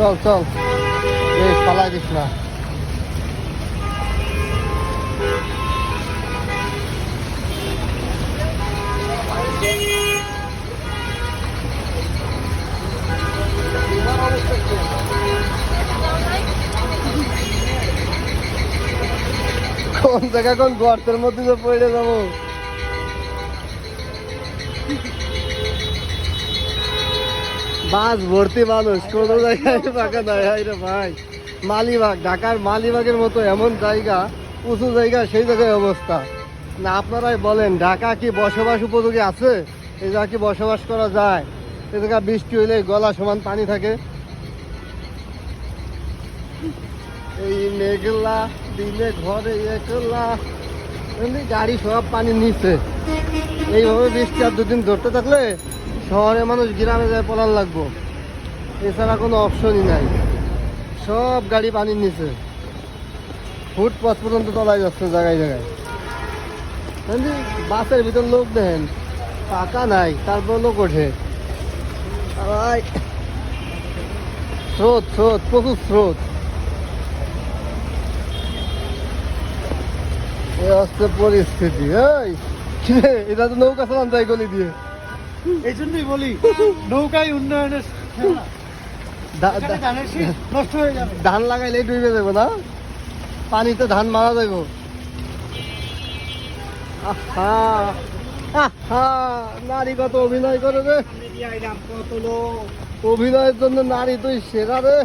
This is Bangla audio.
চল চল, এই পালাই দিস না। কোন জায়গা কোন গর্তের মধ্যে তো পড়ে যাবো। বাস ভর্তি মানুষ, কোনো জায়গায় ফাঁকা নাই। হাই রে ভাই, মালিবাগ, ঢাকার মালিবাগের মতো এমন জায়গা, উঁচু জায়গা, সেই জায়গায় অবস্থা না। আপনারাই বলেন, ঢাকা কি বসবাস উপযোগী আছে? এই জায়গা কি বসবাস করা যায়? এই জায়গা বৃষ্টি হইলে গলা সমান পানি থাকে। এই মেঘলা দিলে ঘরে একলা, এমনি গাড়ি সব পানির নিচে। এইভাবে বৃষ্টি আর দুদিন ধরতে থাকলে শহরে মানুষ গ্রামে যায় পলান লাগবো, এছাড়া কোনো অপশনই নাই। সব গাড়ি পানির নিচে, ফুটপাথ পর্যন্ত তলায় যাচ্ছে জায়গায় জায়গায়। বাসের ভিতর লোক দেখেন, পাকা নাই, তারপর লোক ওঠে। স্রোত স্রোত, প্রচুর স্রোত। এই হচ্ছে পরিস্থিতি। এই এটা তো নৌকা চালান যায় গলি দিয়ে। এই জন্যই বলি নৌকায় উন্নয়নের নষ্ট হয়ে যাবে। ধান লাগাইলে ডুবে যাবো না, পানিতে ধান মারা যাইব। আহা আহা, নারী কত অভিনয় করে রে, কত লোক অভিনয়ের জন্য নারী তুই সেরা রে।